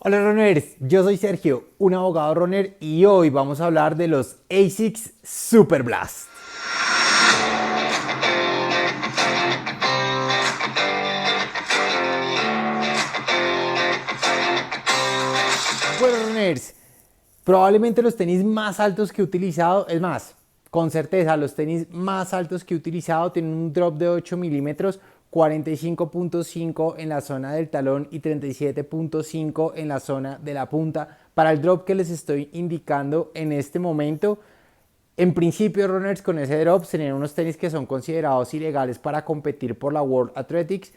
Hola runners, yo soy Sergio, un abogado runner y hoy vamos a hablar de los ASICS Super Blast. Bueno runners, probablemente los tenis más altos que he utilizado, es más, con certeza los tenis más altos que he utilizado tienen un drop de 8 milímetros, 45.5 en la zona del talón y 37.5 en la zona de la punta. Para el drop que les estoy indicando en este momento, en principio, runners con ese drop serían unos tenis que son considerados ilegales para competir por la World Athletics.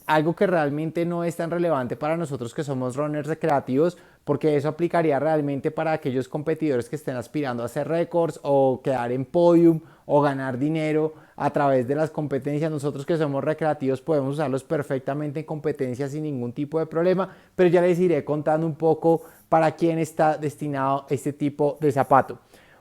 Algo que realmente no es tan relevante para nosotros que somos runners recreativos, porque eso aplicaría realmente para aquellos competidores que estén aspirando a hacer récords o quedar en podium o ganar dinero a través de las competencias. Nosotros que somos recreativos podemos usarlos perfectamente en competencias sin ningún tipo de problema, pero ya les iré contando un poco para quién está destinado este tipo de zapato.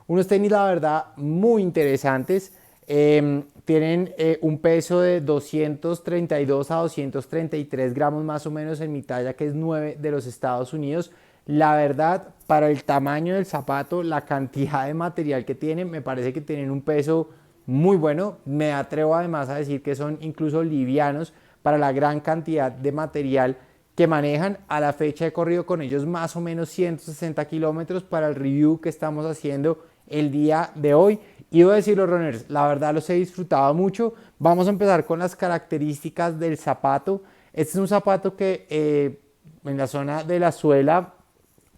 Unos tenis, la verdad, muy interesantes. Tienen un peso de 232 a 233 gramos más o menos en mi talla, que es 9 de los Estados Unidos. La verdad, para el tamaño del zapato, la cantidad de material que tienen, me parece que tienen un peso muy bueno. Me atrevo además a decir que son incluso livianos para la gran cantidad de material que manejan. A la fecha he corrido con ellos más o menos 160 kilómetros para el review que estamos haciendo el día de hoy. Y debo decirlo, runners, la verdad los he disfrutado mucho. Vamos a empezar con las características del zapato. Este es un zapato que en la zona de la suela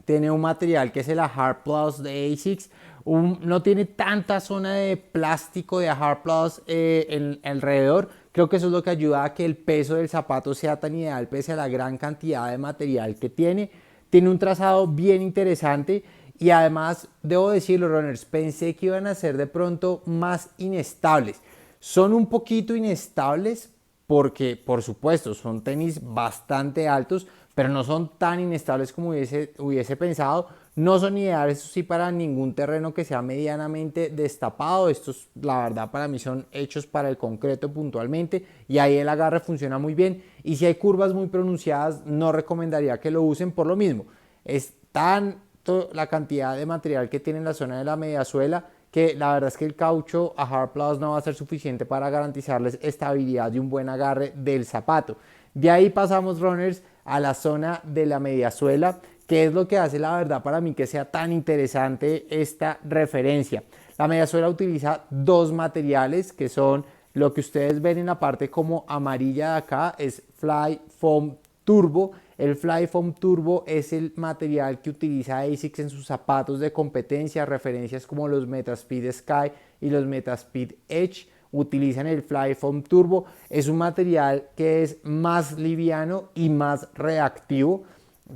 tiene un material que es el Hard Plus de ASICS. No tiene tanta zona de plástico de Hard Plus en alrededor. Creo que eso es lo que ayuda a que el peso del zapato sea tan ideal pese a la gran cantidad de material que tiene. Tiene un trazado bien interesante y además, debo decirlo, runners, pensé que iban a ser de pronto más inestables. Son un poquito inestables porque, por supuesto, son tenis bastante altos, pero no son tan inestables como hubiese pensado. No son ideales, eso sí, para ningún terreno que sea medianamente destapado. Estos, la verdad, para mí son hechos para el concreto puntualmente y ahí el agarre funciona muy bien. Y si hay curvas muy pronunciadas, no recomendaría que lo usen por lo mismo. Es tan la cantidad de material que tiene en la zona de la mediasuela que la verdad es que el caucho a Hard Plus no va a ser suficiente para garantizarles estabilidad y un buen agarre del zapato. De ahí pasamos, runners, a la zona de la mediasuela, que es lo que hace la verdad para mí que sea tan interesante esta referencia. La mediasuela utiliza dos materiales que son lo que ustedes ven en la parte como amarilla de acá, es Fly Foam Turbo. El Fly Foam Turbo es el material que utiliza ASICS en sus zapatos de competencia. Referencias como los Metaspeed Sky y los Metaspeed Edge utilizan el Fly Foam Turbo. Es un material que es más liviano y más reactivo,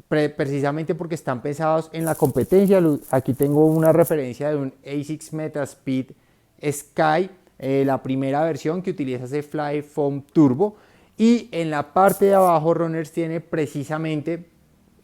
precisamente porque están pensados en la competencia. Aquí tengo una referencia de un ASICS Metaspeed Sky, la primera versión que utiliza ese Fly Foam Turbo. Y en la parte de abajo, runners, tiene precisamente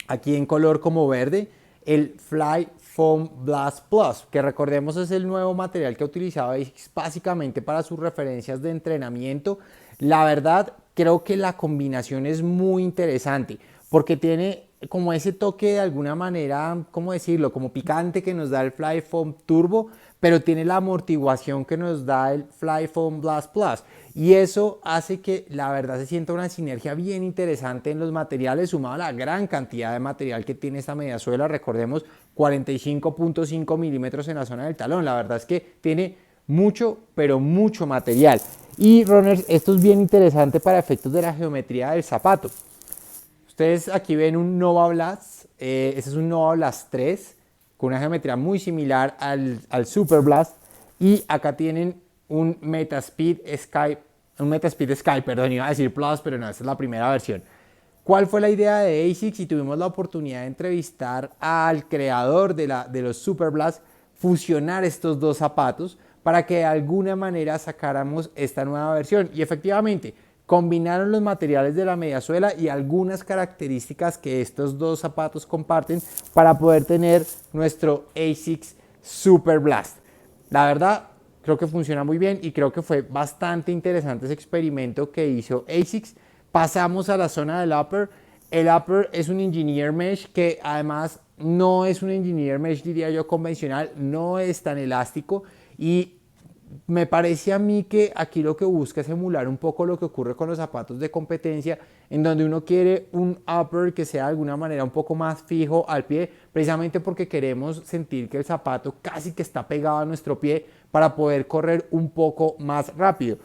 aquí en color como verde el Fly Foam Blast Plus, que recordemos es el nuevo material que ha utilizado básicamente para sus referencias de entrenamiento. La verdad, creo que la combinación es muy interesante porque tiene como ese toque de alguna manera, ¿cómo decirlo? Como picante que nos da el Fly Foam Turbo, pero tiene la amortiguación que nos da el Fly Foam Blast Plus. Y eso hace que la verdad se sienta una sinergia bien interesante en los materiales, sumado a la gran cantidad de material que tiene esta mediasuela. Recordemos, 45.5 milímetros en la zona del talón. La verdad es que tiene mucho, pero mucho material. Y runners, esto es bien interesante para efectos de la geometría del zapato. Ustedes aquí ven un Nova Blast, este es un Nova Blast 3 con una geometría muy similar al Super Blast, y acá tienen un Metaspeed Sky, perdón, iba a decir Plus, pero no, esta es la primera versión. ¿Cuál fue la idea de ASICS? Y tuvimos la oportunidad de entrevistar al creador de los Super Blast, fusionar estos dos zapatos para que de alguna manera sacáramos esta nueva versión. Y efectivamente, combinaron los materiales de la mediasuela y algunas características que estos dos zapatos comparten para poder tener nuestro ASICS Super Blast. La verdad, creo que funciona muy bien y creo que fue bastante interesante ese experimento que hizo ASICS. Pasamos a la zona del upper. El upper es un engineer mesh que además no es un engineer mesh, diría yo, convencional, no es tan elástico y me parece a mí que aquí lo que busca es emular un poco lo que ocurre con los zapatos de competencia, en donde uno quiere un upper que sea de alguna manera un poco más fijo al pie, precisamente porque queremos sentir que el zapato casi que está pegado a nuestro pie para poder correr un poco más rápido.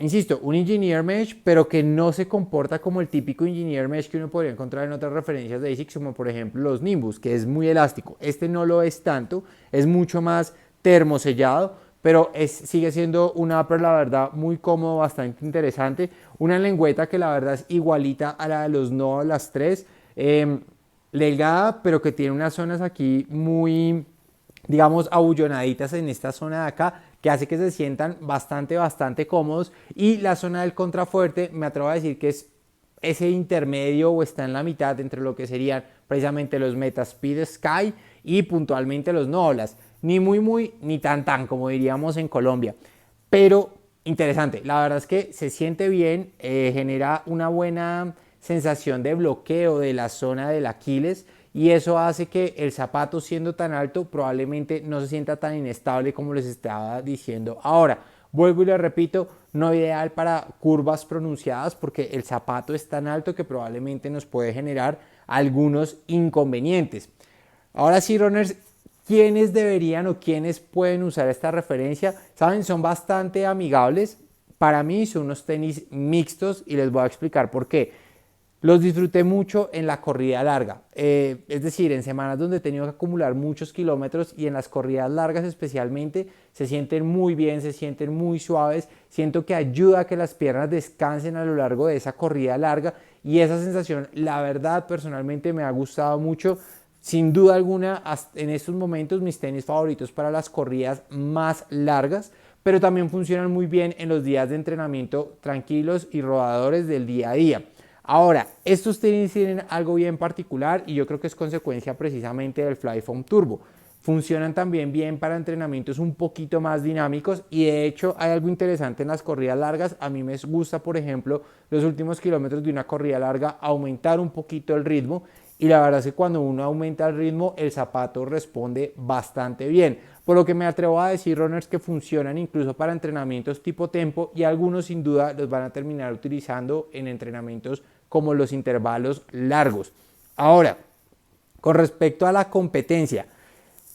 Insisto, un engineer mesh, pero que no se comporta como el típico engineer mesh que uno podría encontrar en otras referencias de ASICS, como por ejemplo los Nimbus, que es muy elástico. Este no lo es tanto, es mucho más termosellado, pero sigue siendo un upper, la verdad, muy cómodo, bastante interesante. Una lengüeta que la verdad es igualita a la de los Nova, las 3, delgada, pero que tiene unas zonas aquí muy, digamos, abullonaditas en esta zona de acá, que hace que se sientan bastante cómodos. Y la zona del contrafuerte, me atrevo a decir que es ese intermedio o está en la mitad entre lo que serían precisamente los Metaspeed Sky y puntualmente los Nolas. Ni muy, ni tan, como diríamos en Colombia. Pero interesante, la verdad es que se siente bien, genera una buena sensación de bloqueo de la zona del Aquiles y eso hace que el zapato, siendo tan alto, probablemente no se sienta tan inestable como les estaba diciendo ahora. Vuelvo y le repito, no ideal para curvas pronunciadas porque el zapato es tan alto que probablemente nos puede generar algunos inconvenientes. Ahora sí, runners, ¿quiénes deberían o quiénes pueden usar esta referencia? Saben, son bastante amigables. Para mí son unos tenis mixtos y les voy a explicar por qué. Los disfruté mucho en la corrida larga, es decir, en semanas donde he tenido que acumular muchos kilómetros y en las corridas largas especialmente se sienten muy bien, se sienten muy suaves, siento que ayuda a que las piernas descansen a lo largo de esa corrida larga y esa sensación, la verdad, personalmente me ha gustado mucho. Sin duda alguna, en estos momentos mis tenis favoritos para las corridas más largas, pero también funcionan muy bien en los días de entrenamiento tranquilos y rodadores del día a día. Ahora, estos tenis tienen algo bien particular y yo creo que es consecuencia precisamente del Flyfoam Turbo. Funcionan también bien para entrenamientos un poquito más dinámicos y de hecho hay algo interesante en las corridas largas. A mí me gusta, por ejemplo, los últimos kilómetros de una corrida larga aumentar un poquito el ritmo y la verdad es que cuando uno aumenta el ritmo el zapato responde bastante bien. Por lo que me atrevo a decir, runners, que funcionan incluso para entrenamientos tipo tempo y algunos sin duda los van a terminar utilizando en entrenamientos como los intervalos largos. Ahora, con respecto a la competencia,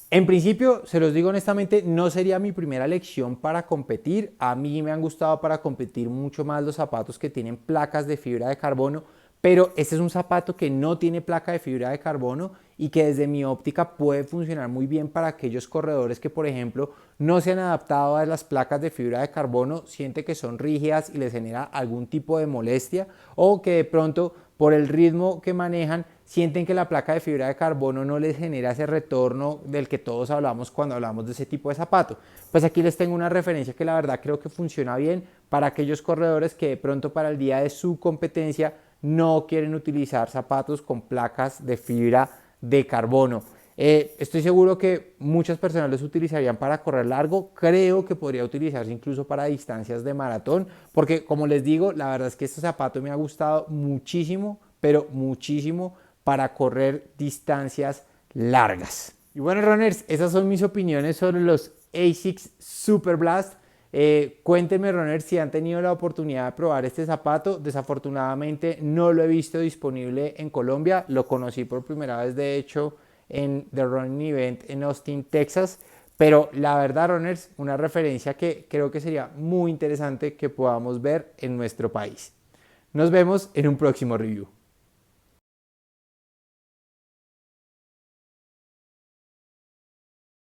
en principio, se los digo honestamente, no sería mi primera elección para competir. A mí me han gustado para competir mucho más los zapatos que tienen placas de fibra de carbono, pero este es un zapato que no tiene placa de fibra de carbono y que desde mi óptica puede funcionar muy bien para aquellos corredores que, por ejemplo, no se han adaptado a las placas de fibra de carbono, siente que son rígidas y les genera algún tipo de molestia o que de pronto por el ritmo que manejan sienten que la placa de fibra de carbono no les genera ese retorno del que todos hablamos cuando hablamos de ese tipo de zapato. Pues aquí les tengo una referencia que la verdad creo que funciona bien para aquellos corredores que de pronto para el día de su competencia no quieren utilizar zapatos con placas de fibra de carbono. Estoy seguro que muchas personas los utilizarían para correr largo, creo que podría utilizarse incluso para distancias de maratón, porque como les digo, la verdad es que este zapato me ha gustado muchísimo, pero muchísimo para correr distancias largas. Y bueno, runners, esas son mis opiniones sobre los ASICS Super Blast. Cuéntenme, runners, si han tenido la oportunidad de probar este zapato. Desafortunadamente no lo he visto disponible en Colombia, lo conocí por primera vez de hecho en The Running Event en Austin, Texas, pero la verdad, runners, una referencia que creo que sería muy interesante que podamos ver en nuestro país. Nos vemos en un próximo review.